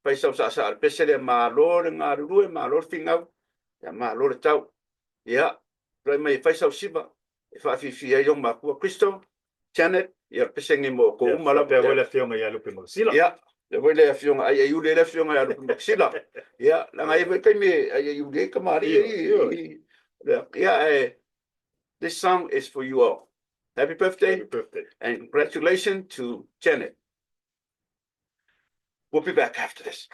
pa sa pese le ma lo nga ru ma lo finga ya ma lo tau yeah Rai mai fai sau siba, e wha fifi e yong makua Cristo, Janet, ia pesengi mo ko umala. Pe wale fionga ia lupi maksila. Ia, le wale fionga, ai ule le fionga ia lupi maksila. Ia, langa ia kai me, ai ule kamari. Ia, this song is for you all. Happy birthday. Happy birthday. And congratulations to Janet. We'll be back after this.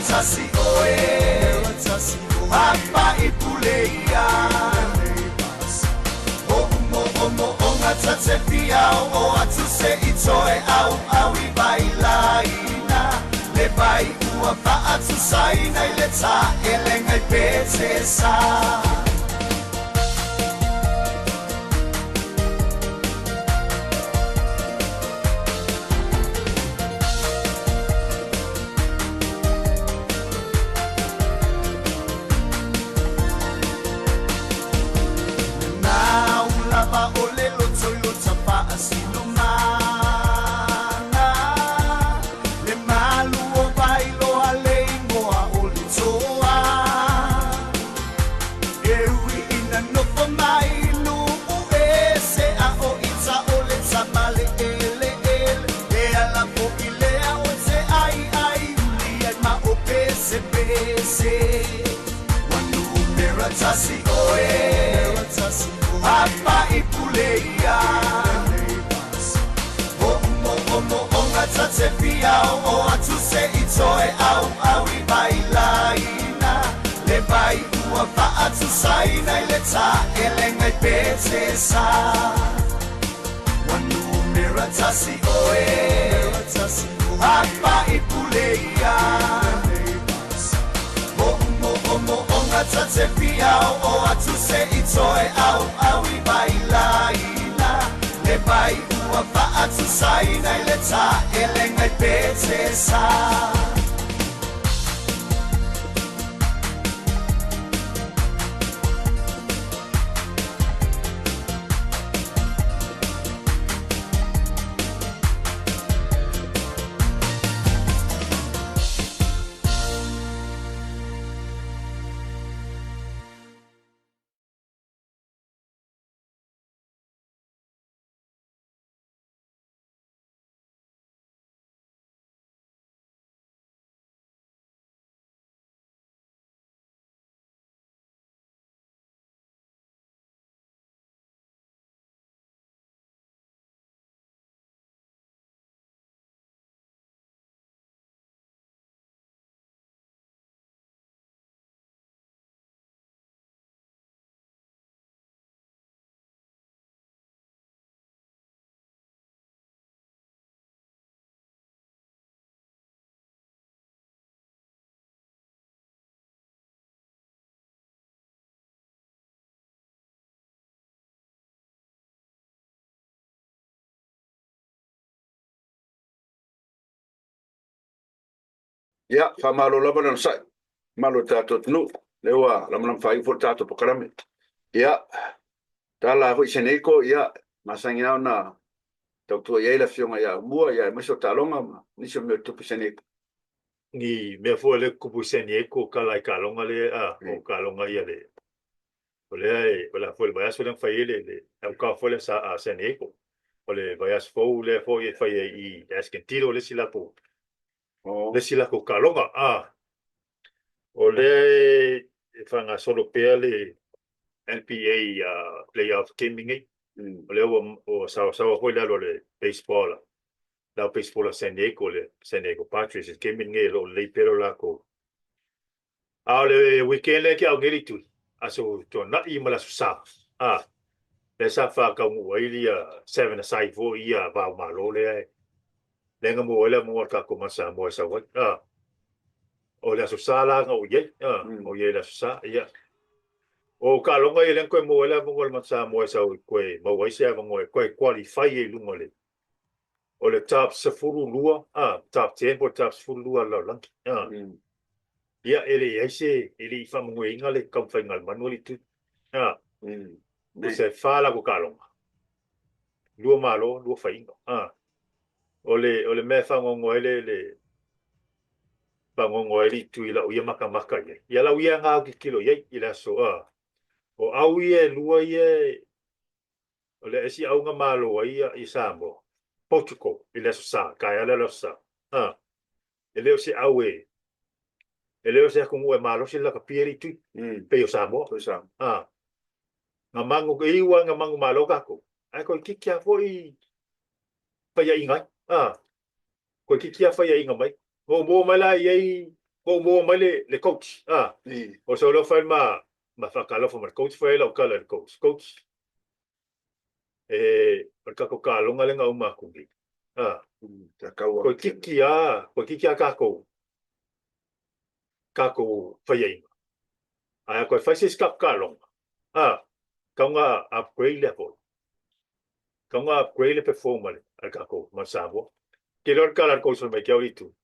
tasi oe apa ipuleia o ngatatse pia o atu se itoe au awi bailaina le bai ua pa atu saina ile ta elenga I pete sa Tasi oe apa ipuleia o ngatatse pia o atu se itoe au awi bailaina le bai ua pa atu saina ile ta elenga I pete sa wanu mera tasi oe apa ipuleia Tate pia o atu se itoe au awi bailaina le bai ua pa atu saina ile ta elenga I pete sa Ya, famalo lava na sai. Malo tato tnu. Lewa, lam fai for tato pokarame. Ya, tala ho iseneko ya, masangina na tautu ya ila fionga ya mua ya meso talonga ma. Niso me tu iseneko. Ni me fo le kupu seneko kala kalonga le o kalonga ia le. Ole ola fo le baya so le fai le au ka fo le sa seneko. Ole baya fo le fo ye fai I askentiro le silapo. Le silako kalonga ole fanga solo pea le NPA playoff gaming ole o sa ho le baseball la baseball San Diego Padres gaming lo le pero la ko le weekend le kia ngeli tu aso to na I mala sa le sa fa ka mo ili 7 aside for ia ba malo le lenga mo ole mo ka ko masa mo sa wa o le sala nga o ye la sa ya o ka longa ile ko mo ole mo ma sa mo sa ko mo wa se mo ko qualify e lungo le o le top se furu lua top 10 por top furu lua la lang ya ele ese ele fa mo inga le ka fa ngal manuali tu se fa la ko ka longa lua malo lua fa inga ole me fa ngo ele pangongo eli tu ila uia maka ye ia la uia nga ki kilo ye ila so o au ye lua ye ole esi au nga malo ia I sambo Portugal ila so sa ka ala lo sa ele se au ele se ko mo malo se la ka pieri tu pe o sambo nga mango ke iwa nga mango malo ka ko ai ko kikia foi pa ya inga ko kikia fa ya inga mai o mo mala ye mo mai le coach o so lo fai ma whakalo fo mar coach fai lau kala le coach par ka ko kalonga le ngau makungi ko kiki a kako fai ai ko fai se skap kalonga ka upgrade level ka upgrade le performance al kako masabo ke lor kala ko so me ke aulitu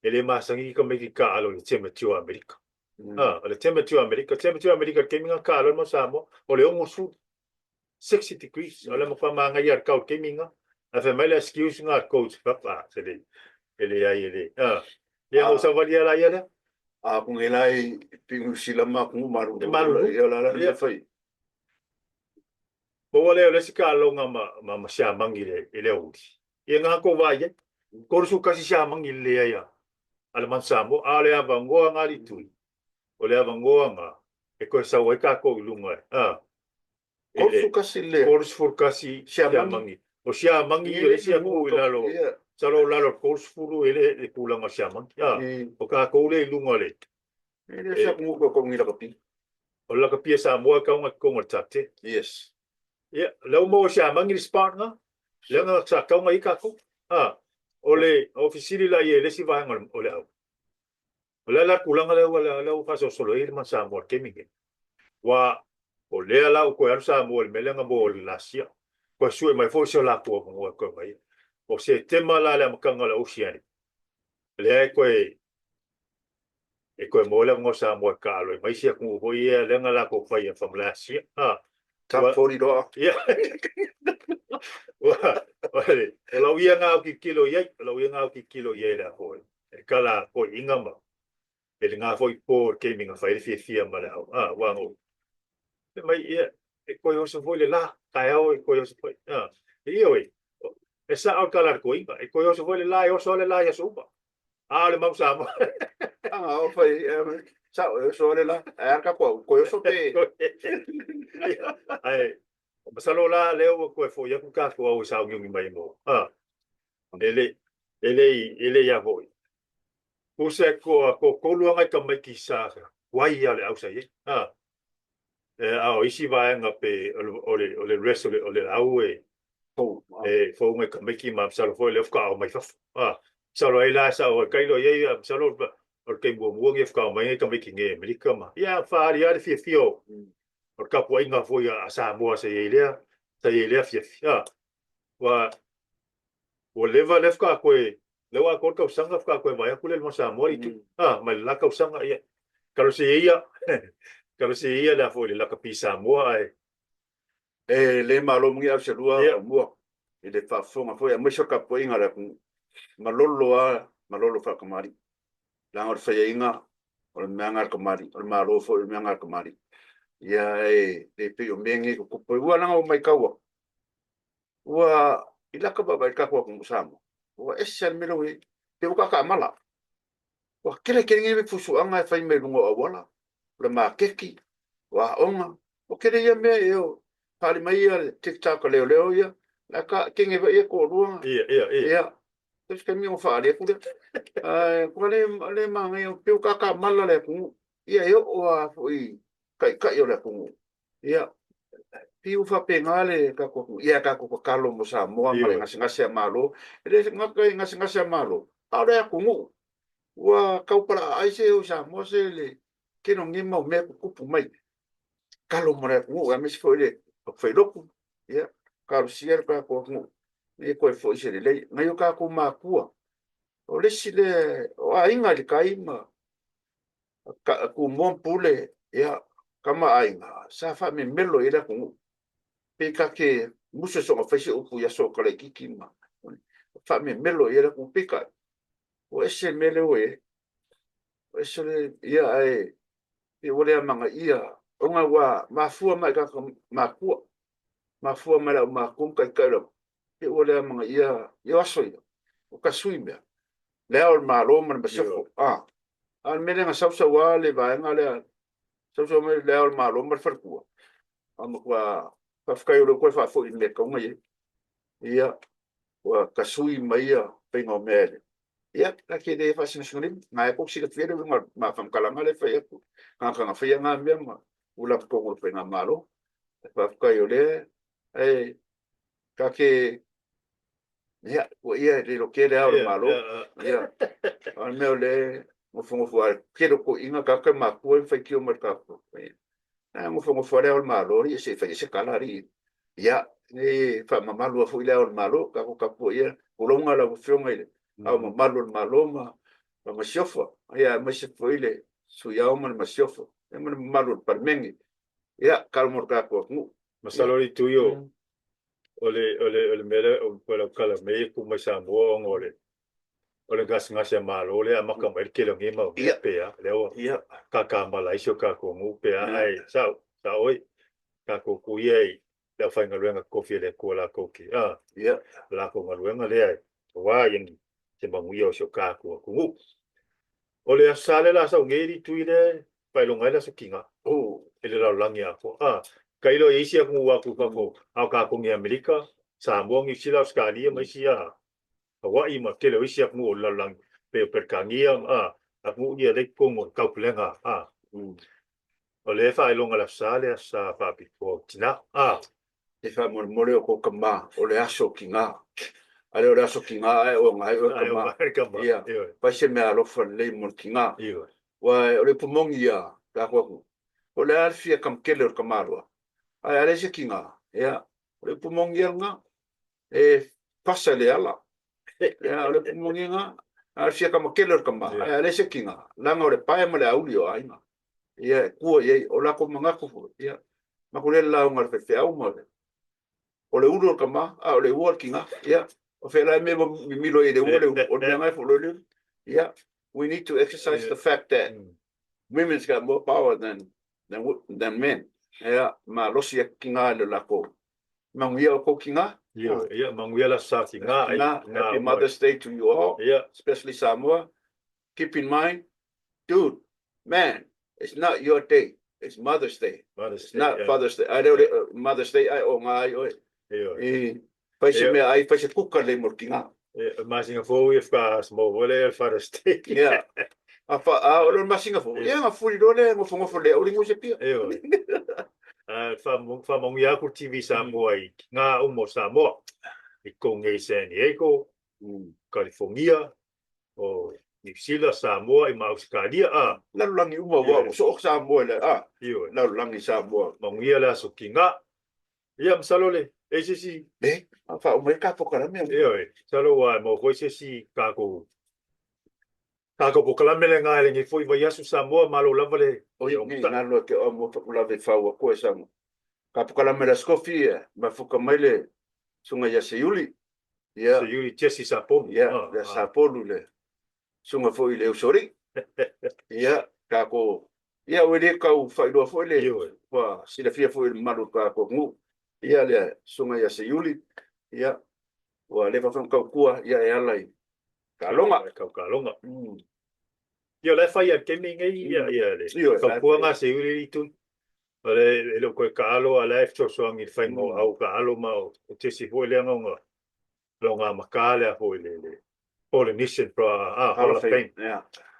ele masangi ka me ki ka alo le temperature America le temperature America ke minga ka alo masamo o le ongo 60 degrees ole mo pa manga yar ka ke minga a fe mai le excuse nga coach papa se le ele ai ele ya o sa valia la ya kung ilay pingu sila kung maru ya la fai bo le si ka alo nga ma sha mangile ele udi ye nga ko va ye ko su kasi sha mangile ya al mansamo ale avango nga litui ole avango nga e ko sa wa ka ko lunga Korsu kasi le. Korsu for kasi siamangi. O siamangi ele sia ko ilalo. Salo lalo korsu furu ele le pulang a siamangi. O ka ko le lunga le. Ele sa ko ko ngila kapi. O la kapi sa mo ka nga ko ngortate. Yes. Ya, lo mo siamangi spart nga. Le nga sa ka nga ikako. Ole ofisili la ye le si va nga ole au. Ole la pulang le wala la fa so solo ir man sa mo ke mingi. Wa o lea la ko ar sa mo me lenga mo la sia ko sue mai fo so la ko mo ko mai o se tema la la makanga la oceani le ko mo la ngo sa mo ka lo mai sia ko ho ye lenga la ko fa ye fam la sia Top 40 doa. ya wa lo ia nga ki kilo ye la ko kala ko ingama ele nga foi por que minga fa fia ma la wa ngo mai ia ko yo so foi la kaio ko yo so foi io e sa al kala ko iba ko yo so foi la yo so le la ya suba le mau sa mo o foi sa so le la ka ko yo so te ai masalo la leo ko foi ya ku ka ko sa ngi mai mo ele ya foi ko se ko luanga ka mai ki sa wai ya le au sa ye isi vai nga pe ole resto ole au fo me ka meki ma salo fo le fka o mai fa salo ai la sa o kai lo ye salo o ke bo mo nge fka mai ka meki nge amerika ma ya fa ya fio o ka po inga fo ya sa mo se ye le fia wa o leva le fka ko le wa ko ka sanga fka ko mai ku le mo sa mo itu mai la ka sanga ya kalau se ia kalau se ia la fo la ka pisa mo ai le malo mungi au se lua mo ele fa fonga foi a mo ka po inga la malolo fa kamari la ngor fa inga o menga kamari o malo fo menga kamari ya pe o mengi ko po wa na o mai kawa wa ila ka ba ka ko musamo wa esen melo pe ka mala wa kele ngi fusu anga fa me lungo wala le makeki wa onga o kere ia me eu pali mai ia TikTok leo ia la ka kinge va ia ko ruanga ia tes ke mi o fa le ku ko le manga eu pe ka mala le ku ia eu o foi kai o le ku ia piu fa pengale ka ko ia ka ko kalo mo sa mo ma ngasi malo ele ngasi malo ora ku wa kau para ai se o sa mo se le que non é mau me kupu mai kalo mora ngu a mes foi loku ia kalo sier pa ko ngu e ko foi se le ngai ka ko ma kua o le sile o ainga le kai ma ka ku mon pule ia kama ainga sa fa me melo ira ko pe ka ke muso so fa se o ya so kala kiki ma fa me melo ira ko pe ka o ese melo e eso le ia ai e ole manga ia onga wa mafua mai ka mafua mai la ma kum kai kai e ole manga ia yo soi o ka suime le al malo man ba sefo al mele nga sausa wa le va nga le sausa me le al malo mar farku am wa fa kai o ko fa fo in me ko ngai ia wa ka sui mai ia pe ngo mele ia ka ke de fa sing ngai ko si ke fere ma fam kala ngale fa ia ka fa ia nga me ma ula ko ko pe nga malo fa ka yo le ai ka ke ia o ia de lo que era o malo ia al meu le mo fongo fo que ko inga ka ma ko fa ki o mercado mo fongo fo le o malo ia se fa se kala ri ia ni fa ma malo fo ile o malo ka ko ia o longa la fo ngai au malo ma siofa ia ma se fo ile su ia o ma siofa e ma malo par mengi ia kalmor ka ko masalori tuyo ole mele o pela kala me ku mai sa mo ole gas ngasa malo le amaka mai ke lo ngema pe ya leo ia ka malaisio ka ko ngu pe ai sa oi ka ko ku ye le fa ngaluenga kofi le ko la ko ki ia la ko ngaluenga le ai wa yang se bangu yo so ka ko ngu ole asale la sa ngeri tuile pa lo ngai la so kinga ele la langi ako kailo isia ku wa ku ko au ka ko ngi Amerika sa mo ngi sila Australia mai sia Hawaii ma kele isia ku la lang pe per kangia aku ia le ko mo ka plenga ole fa longa la sale sa pa pi ko tina e fa mo le ko kama ole aso kinga ale ole aso kinga o ngai o kama ia pa se me alo fa le mo kinga wa ole pumongia ka ko ole alfia kam kele o kamarwa ai ale se kinga ia ole pumongia nga e pasa le ala ia ole pumongia nga alfia kam kele o kama ai ale se kinga langa ole pae mo le aulio ainga ia ku ye ola ko manga ko ia makule la ngal fe au mo ole ulo kama ole workinga ia o fe la me mi lo ide ole o ngai fo lo ia we need to exercise the fact that women's got more power than men ia ma lo si kinga le la ko mangia ko kinga ia mangia la sa kinga happy Mother's Day to you all especially Samoa keep in mind dude man it's not your day. It's Mother's Day. It's not Father's Day. I don't Mother's Day. I oh my oh. Faz me aí faz cuca le morkinga. Mas Singapore if ka small wole Father's Day. Yeah. Olo mas Singapore. Yeah, nga fuli dole ngo fongo fole o lingo se pia. Fa mong ya ku TV Samoa nga umo Samoa. Iko ngai San Diego, California o New Zealand Samoa i Australia la langi uma wa so Samoa le la langi Samoa mangia la so kinga ia msalole esi fa o me ka pokala me salo wa mo ko esi ka ko pokala me nga le ngi foi va yasu Samoa malo lavale o na lo ke o mo pokala ve fa wa ko esa ka pokala me la skofia ma fuka mele sunga ya seyuli ya seyuli chesi sapo ya sapo le sunga foi le usori ia ka ko ia wele ka u fa do foi le wa sila fia foi malu ka ko ngu ia le sunga ya seyuli ia wa le fa ka kua ia e alai ka longa ia le fa ia ke minga ia le ka kua nga seyuli tu le ko ka alo ala efto so ngi fa ngo au ka alo ma o te si foi le nga longa makale foi le Polynesian Hall of Fame.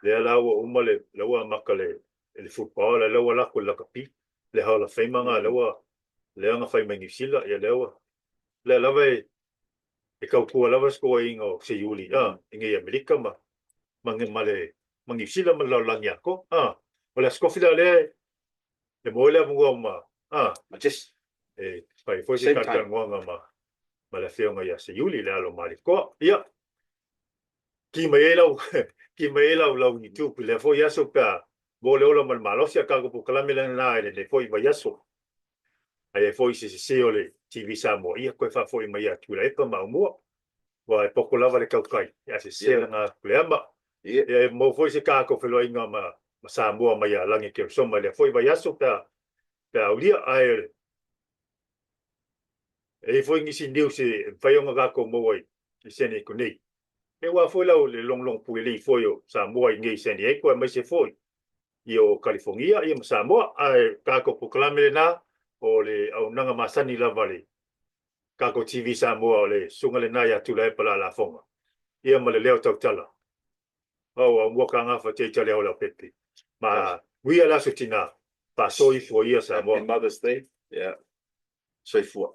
Le la uma le la makale le football le la ko la kapi le Hall of Fame nga le nga fai mangi sila ya le la vai e ka ko la vas ko ingo se yuli inge Amerika mangi male mangi sila ma la langa ko o la skofila le mola mo ma just pai foi se ka nga ma la fio nga ya se yuli le alo mali ko ki mai lau ni tu le foi aso pa bo le ola mal malosia ka ko kala mela na le foi vai aso ai foi se ole TV Samoa ia ko fa foi mai atu le pa ma mo wa poko lava le kaukai ia se nga le amba ia mo foi se ka ko felo inga ma Samoa mai langi ke so mai le foi vai aso pa ulia ai e foi ngi sin diu se fai nga ko mo wai se ne ko nei e wa foi lau le long pui foi o Samoa ngi San Diego mai se foi io California ia Samoa ai ka ko proclame na o le au nanga masani la vale ka ko TV Samoa le sunga le na ya tu le pala la fonga ia ma le leo tau tala au mua kanga fa te tale ola pepe ma wi ala so tina pa soi fo ia sa mo Happy Mother's Day. Yeah. Soifua.